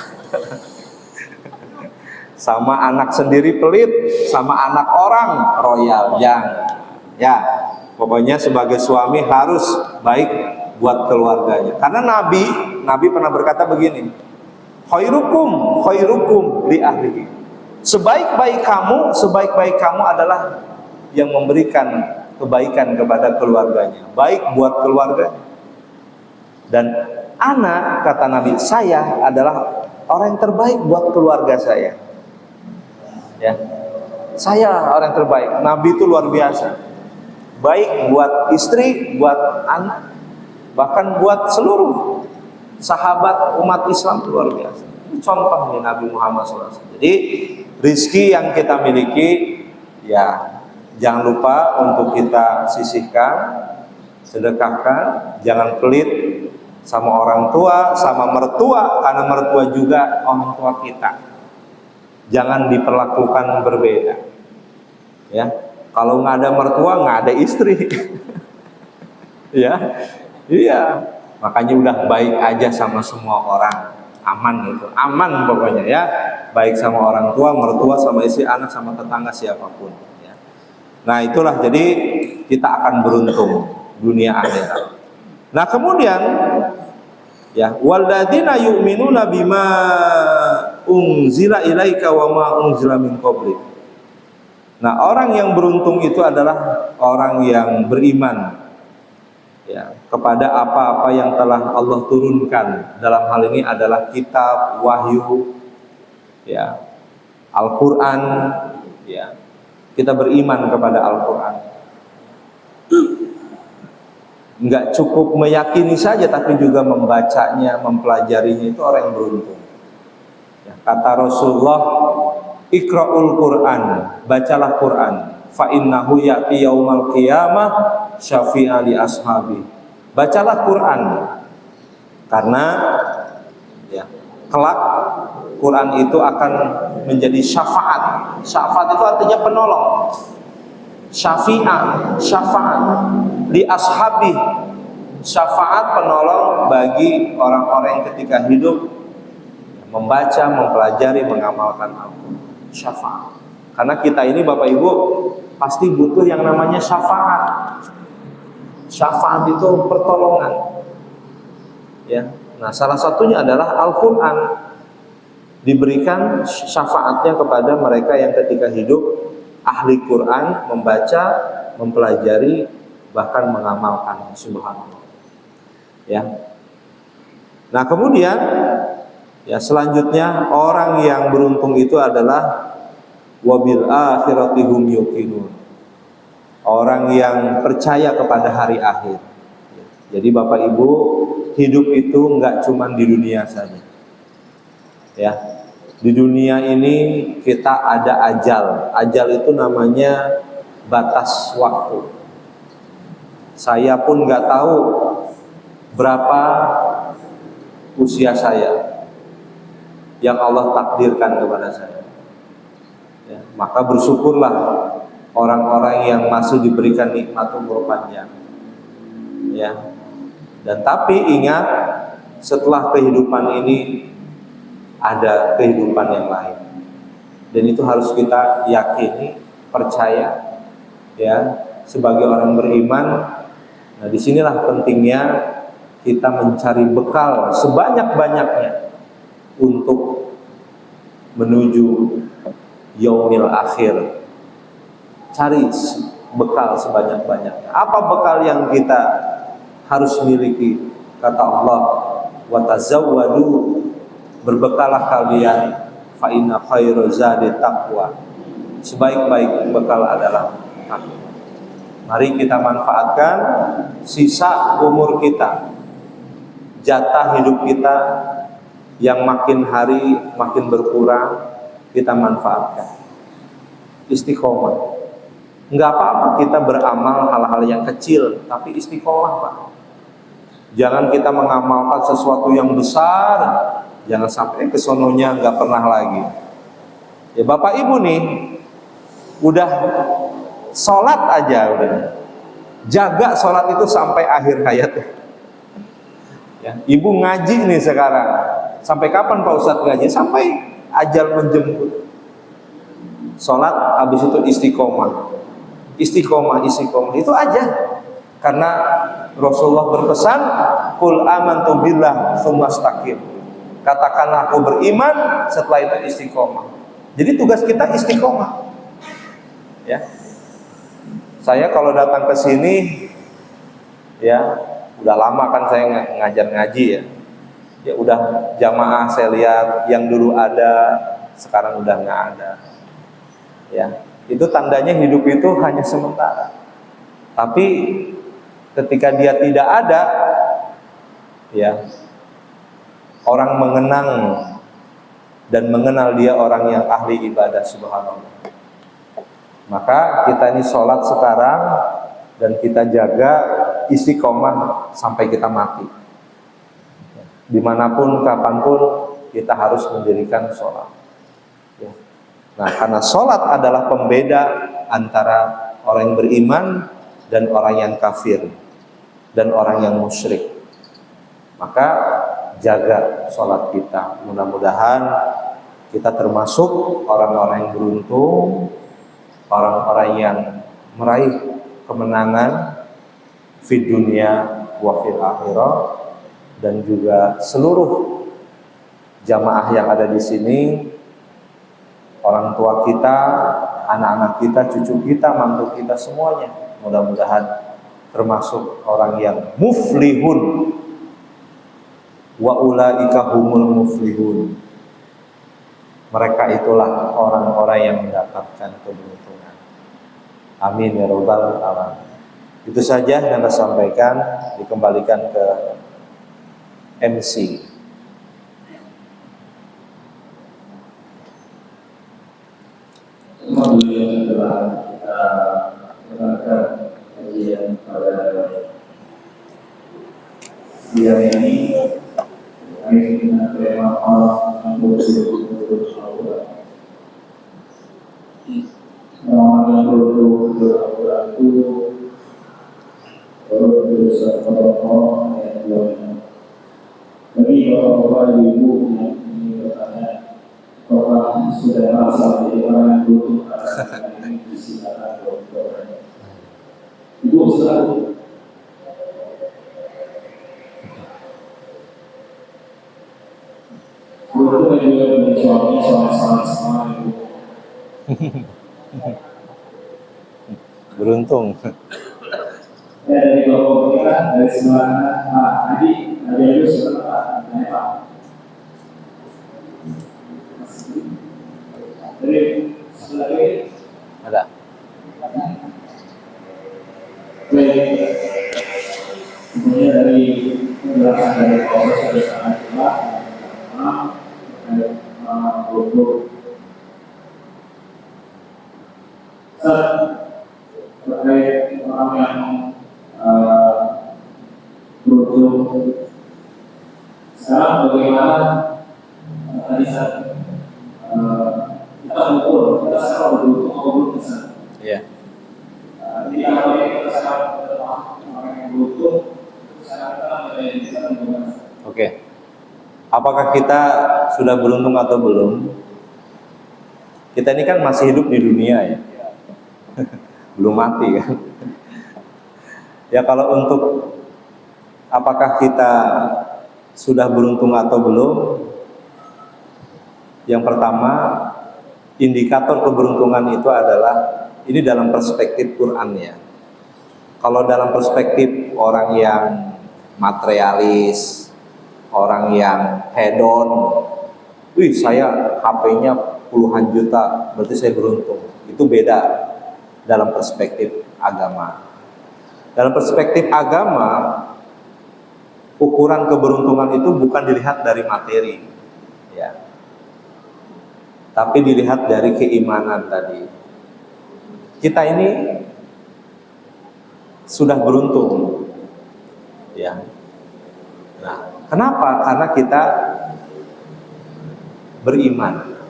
Sama anak sendiri pelit, sama anak orang royal, jangan. Ya, pokoknya sebagai suami harus baik buat keluarganya. Karena Nabi pernah berkata begini, khairukum li ahlihi. Sebaik-baik kamu adalah yang memberikan kebaikan kepada keluarganya, baik buat keluarga. Dan anak, kata Nabi, saya adalah orang yang terbaik buat keluarga saya. Ya, saya orang yang terbaik. Nabi itu luar biasa, baik buat istri, buat anak, bahkan buat seluruh sahabat umat Islam, luar biasa. Ini contoh nih Nabi Muhammad SAW. Jadi rizki yang kita miliki, ya jangan lupa untuk kita sisihkan, sedekahkan, jangan pelit sama orang tua, sama mertua, karena mertua juga orang tua kita. Jangan diperlakukan berbeda. Ya, kalau nggak ada mertua, nggak ada istri. Ya, iya. Makanya udah baik aja sama semua orang, aman gitu, aman pokoknya ya. Baik sama orang tua, mertua, sama istri, anak, sama tetangga, siapapun. Ya. Nah itulah, jadi kita akan beruntung dunia akhirat. Nah kemudian, ya, walladzina yu'minuna bima unzila ilaika wa ma unzila min qablik. Nah, orang yang beruntung itu adalah orang yang beriman, ya, kepada apa-apa yang telah Allah turunkan. Dalam hal ini adalah kitab, wahyu, ya, Al-Quran, ya. Kita beriman kepada Al-Quran. Enggak cukup meyakini saja, tapi juga membacanya, mempelajarinya, itu orang yang beruntung. Ya, kata Rasulullah, Iqra'ul Quran, bacalah Quran, fa innahu ya'ti yaumal qiyamah syafi'a li ashabi. Bacalah Quran, karena ya, kelak Quran itu akan menjadi syafaat. Syafaat itu artinya penolong. Syafi'ah, syafaat li ashabi, syafaat penolong bagi orang-orang yang ketika hidup membaca, mempelajari, mengamalkan Al-Quran. Syafaat. Karena kita ini Bapak Ibu pasti butuh yang namanya syafaat. Syafaat itu pertolongan. Ya. Nah, salah satunya adalah Al-Quran. Diberikan syafaatnya kepada mereka yang ketika hidup ahli Quran, membaca, mempelajari, bahkan mengamalkan. Subhanallah. Ya. Nah, kemudian ya, selanjutnya orang yang beruntung itu adalah wabil akhirati hum yuqinun. Orang yang percaya kepada hari akhir. Jadi Bapak Ibu, hidup itu enggak cuma di dunia saja. Ya. Di dunia ini kita ada ajal. Ajal itu namanya batas waktu. Saya pun enggak tahu berapa usia saya yang Allah takdirkan kepada saya. Ya, maka bersyukurlah orang-orang yang masih diberikan nikmat umur panjang. Ya. Dan tapi ingat, setelah kehidupan ini ada kehidupan yang lain. Dan itu harus kita yakini, percaya, ya, sebagai orang beriman. Nah, disinilah pentingnya kita mencari bekal sebanyak-banyaknya untuk menuju yaumil akhir. Cari bekal sebanyak-banyaknya. Apa bekal yang kita harus miliki? Kata Allah, wa tazawwadu, berbekalah kalian, fa inna khairu zadi taqwa. Sebaik-baik bekal adalah takwa. Mari kita manfaatkan sisa umur kita, jatah hidup kita yang makin hari makin berkurang, kita manfaatkan. Istiqomah. Enggak apa-apa kita beramal hal-hal yang kecil, tapi istiqomah, Pak. Jangan kita mengamalkan sesuatu yang besar, jangan sampai kesononya enggak pernah lagi. Ya Bapak Ibu nih, udah sholat aja udah. Jaga sholat itu sampai akhir hayat. Ya, Ibu ngaji nih sekarang. Sampai kapan Pak Ustadz ngaji? Sampai ajal menjemput. Sholat, habis itu istiqomah. Istiqomah, istiqomah. Itu aja. Karena Rasulullah berpesan, qul amantu billah tsumma istaqim. Katakanlah aku beriman, setelah itu istiqomah. Jadi tugas kita istiqomah. Ya. Saya kalau datang ke sini, ya udah lama kan saya ngajar ngaji ya. Ya udah jamaah saya lihat yang dulu ada sekarang udah nggak ada. Ya, itu tandanya hidup itu hanya sementara. Tapi ketika dia tidak ada, ya orang mengenang dan mengenal dia orang yang ahli ibadah, subhanallah. Maka kita ini sholat sekarang dan kita jaga istiqomah sampai kita mati. Dimanapun, kapanpun kita harus mendirikan sholat. Ya. Nah, karena sholat adalah pembeda antara orang yang beriman dan orang yang kafir dan orang yang musyrik. Maka jaga sholat kita. Mudah-mudahan kita termasuk orang-orang yang beruntung, orang-orang yang meraih kemenangan fid dunya wa fil akhirah, dan juga seluruh jamaah yang ada di sini, orang tua kita, anak-anak kita, cucu kita, mantu kita, semuanya mudah-mudahan termasuk orang yang muflihun. Wa ulaika humul muflihun. Mereka itulah orang-orang yang mendapatkan keberuntungan. Amin ya rabbal alamin. Itu saja yang saya sampaikan, dikembalikan ke MC. Alhamdulillah telah kita mendengarkan kajian pada siang ini. Kami dengan tema Allah yang bersyukur Allah. Orang yang bersyukur itu berusaha Allah yang Tuhan. Bagi bapak-bapak ibu yang ini bertanya, apakah sudah merasa menjadi orang yang beruntung karena ini disilakan dokter? Ibu selalu beruntung juga menjadi suami sama ibu. Beruntung. Ya dari bapak kita dari sebelah Adi itu sebelah Pak. Dari sebelah ini Ada. baik. Kemudian dari penjelasan dari proses sudah sangat jelas. Untuk terkait orang yang beruntung. Sekarang bagaimana tadi saat kita mengukur kita sekarang beruntung atau belum bisa? Iya. Jadi kalau kita sekarang orang yang beruntung, sekarang kita menjadi bagaimana? Oke. Apakah kita sudah beruntung atau belum? Kita ini kan masih hidup di dunia ya. Belum mati kan. Ya kalau untuk apakah kita sudah beruntung atau belum? Yang pertama, indikator keberuntungan itu adalah ini dalam perspektif Quran ya. Kalau dalam perspektif orang yang materialis, orang yang hedon, wih saya HP-nya puluhan juta, berarti saya beruntung. Itu beda dalam perspektif agama. Dalam perspektif agama, ukuran keberuntungan itu bukan dilihat dari materi, ya, tapi dilihat dari keimanan tadi. Kita ini sudah beruntung, ya. Nah, kenapa? Karena kita beriman.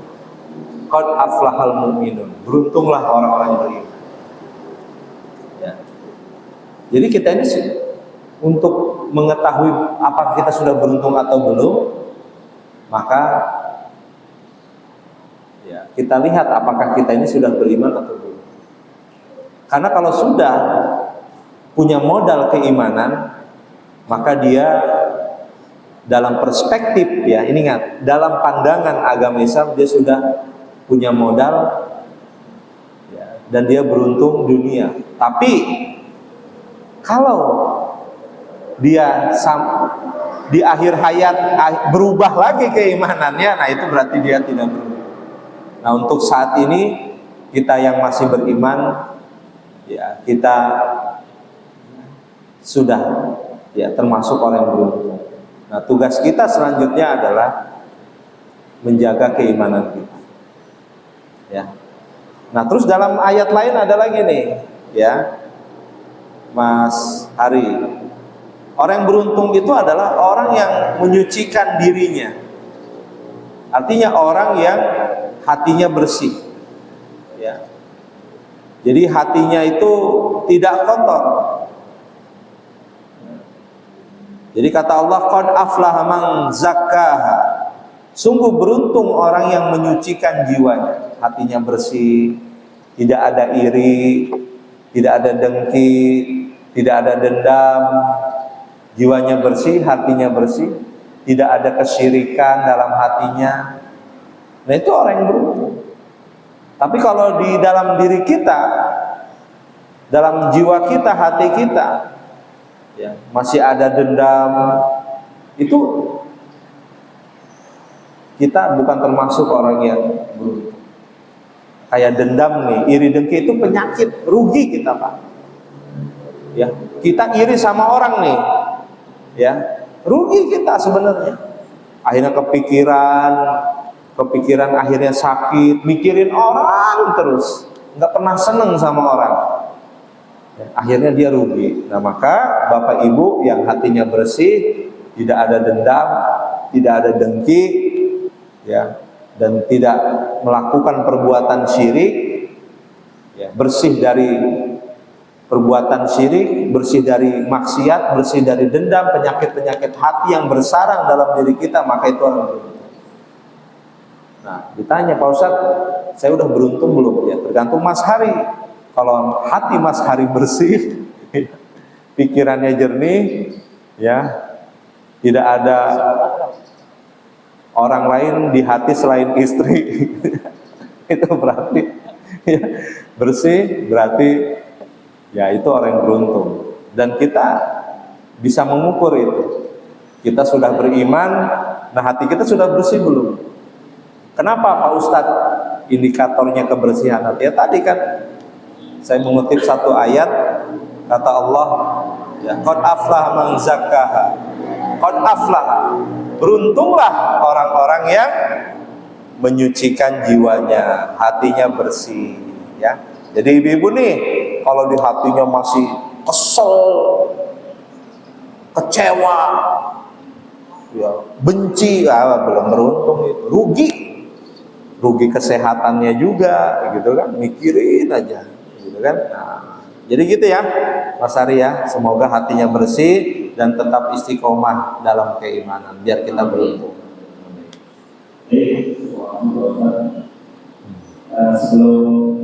Qad aflahal mu'minun. Beruntunglah orang-orang yang beriman. Ya. Jadi kita ini untuk mengetahui apakah kita sudah beruntung atau belum, maka ya, kita lihat apakah kita ini sudah beriman atau belum. Karena kalau sudah punya modal keimanan, maka dia dalam perspektif ya, ini ingat, dalam pandangan agama Islam dia sudah punya modal ya, dan dia beruntung dunia. Tapi kalau dia di akhir hayat berubah lagi keimanannya, nah itu berarti dia tidak berubah. Nah, untuk saat ini kita yang masih beriman, ya kita sudah ya termasuk orang yang beruntung. Nah, tugas kita selanjutnya adalah menjaga keimanan kita. Ya. Nah, terus dalam ayat lain ada lagi nih, ya, Mas Hari. Orang yang beruntung itu adalah orang yang menyucikan dirinya. Artinya orang yang hatinya bersih. Ya. Jadi hatinya itu tidak kotor. Jadi kata Allah, qad aflaha man zakkaha. Sungguh beruntung orang yang menyucikan jiwanya, hatinya bersih, tidak ada iri, tidak ada dengki, tidak ada dendam. Jiwanya bersih, hatinya bersih, tidak ada kesyirikan dalam hatinya. Nah, itu orang yang beruntung. Tapi kalau di dalam diri kita, dalam jiwa kita, hati kita, ya, masih ada dendam, itu kita bukan termasuk orang yang beruntung. Kayak dendam nih, iri dengki itu penyakit, rugi kita, Pak. Ya, kita iri sama orang nih, ya, rugi kita sebenarnya. Akhirnya kepikiran akhirnya sakit, mikirin orang terus, nggak pernah seneng sama orang. Ya, akhirnya dia rugi. Nah, maka Bapak Ibu yang hatinya bersih, tidak ada dendam, tidak ada dengki, ya, dan tidak melakukan perbuatan syirik, ya, bersih dari perbuatan syirik, bersih dari maksiat, bersih dari dendam, penyakit-penyakit hati yang bersarang dalam diri kita, maka itu orang beruntung. Nah, ditanya, Pak Ustadz, saya udah beruntung belum? Ya, tergantung Mas Hari. Kalau hati Mas Hari bersih, pikirannya jernih, ya, tidak ada orang lain di hati selain istri, itu berarti ya, bersih, berarti ya itu orang yang beruntung. Dan kita bisa mengukur itu. Kita sudah beriman, nah hati kita sudah bersih belum? Kenapa Pak Ustadz indikatornya kebersihan hati? Ya tadi kan saya mengutip satu ayat, kata Allah, ya, qad aflaha man zakkaha. Qad aflaha, beruntunglah orang-orang yang menyucikan jiwanya, hatinya bersih, ya. Jadi ibu-ibu nih, kalau di hatinya masih kesel, kecewa, ya, benci, belum beruntung itu, rugi kesehatannya juga, gitu kan, mikirin aja, gitu kan. Nah, jadi gitu ya, Mas Ari ya, semoga hatinya bersih dan tetap istiqomah dalam keimanan, biar kita beruntung. Sebelum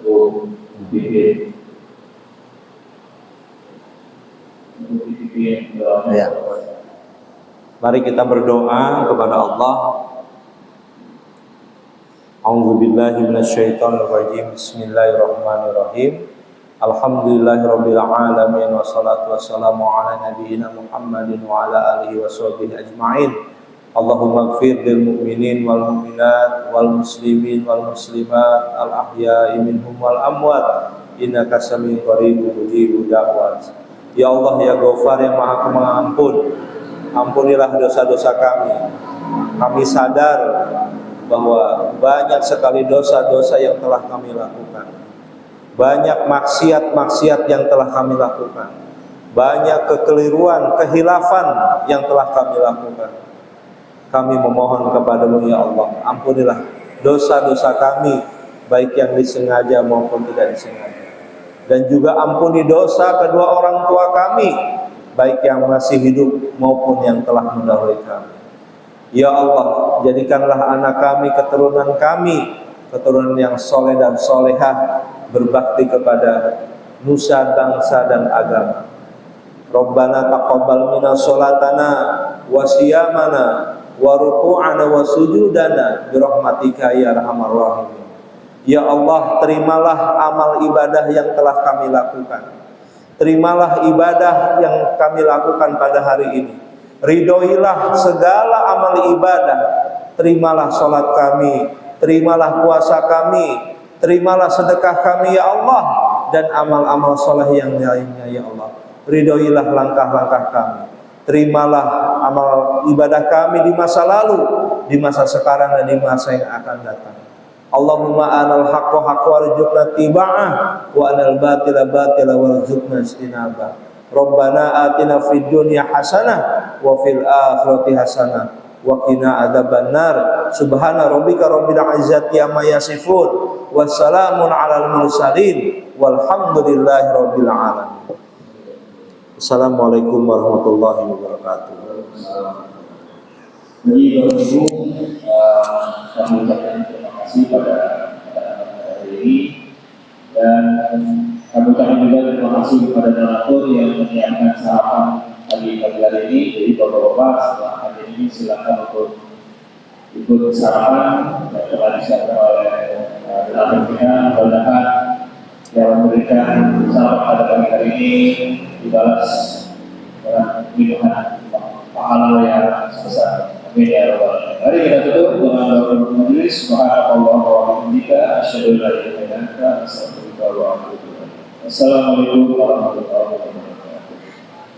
untuk bikin Ya. Mari kita berdoa kepada Allah. A'udzubillahi minasyaitonirrajim. Bismillahirrahmanirrahim. Alhamdulillahirabbil alamin wassalatu wassalamu ala nabiyyina Muhammadin wa ala alihi washabbihi ajmain. Allahumma ighfir lil mu'minin wal mu'minat wal muslimin wal muslimat al ahya'i minhum wal amwat innaka sami'un qaribun mujibud da'wat. Ya Allah, ya Ghafar, yang Maha Pengampun, ampunilah dosa-dosa kami. Kami sadar bahwa banyak sekali dosa-dosa yang telah kami lakukan, banyak maksiat-maksiat yang telah kami lakukan, banyak kekeliruan, kehilafan yang telah kami lakukan. Kami memohon kepadamu ya Allah, ampunilah dosa-dosa kami, baik yang disengaja maupun tidak disengaja. Dan juga ampuni dosa kedua orang tua kami, baik yang masih hidup maupun yang telah mendahului kami. Ya Allah, jadikanlah anak kami, keturunan yang soleh dan solehah, berbakti kepada nusa, bangsa, dan agama. Rabbana taqabbal minna sholatana wa siyamana wa ruku'ana wa sujudana birahmatika ya arhamar rahimin. Ya Allah, terimalah amal ibadah yang telah kami lakukan. Terimalah ibadah yang kami lakukan pada hari ini. Ridhoilah segala amal ibadah. Terimalah sholat kami, terimalah puasa kami, terimalah sedekah kami ya Allah, dan amal-amal soleh yang lainnya ya Allah. Ridhoilah langkah-langkah kami. Terimalah amal ibadah kami di masa lalu, di masa sekarang, dan di masa yang akan datang. Allahumma anal haqqa haqqa warzuqna tiba'ah, wa anal batila batila warzuqna istinabah. Rabbana atina fid dunya hasanah wa fil akhirati hasanah wa qina adzabannar. Subhana rabbika rabbil izzati amma yasifun, wassalamun alal mursalin, walhamdulillahi rabbil alamin. Assalamualaikum warahmatullahi wabarakatuh. Jadi Bapak Ibu, kami ucapkan terima kasih pada hari ini, dan kami ucapkan juga terima kasih kepada donatur yang menyiapkan sarapan pagi ini. Jadi Bapak-Bapak setelah hari ini silakan untuk ikut sarapan yang telah disiapkan oleh donatur kita. Mudah-mudahan yang memberikan sarapan pada pagi hari ini dibalas dengan minuman pahala yang sebesar. Amin ya rabbal alamin. Mari kita tutup dengan doa majelis. Subhanallah wa bihamdika asyhadu an la ilaha illa anta astaghfiruka wa atubu ilaik. Assalamualaikum warahmatullahi wabarakatuh.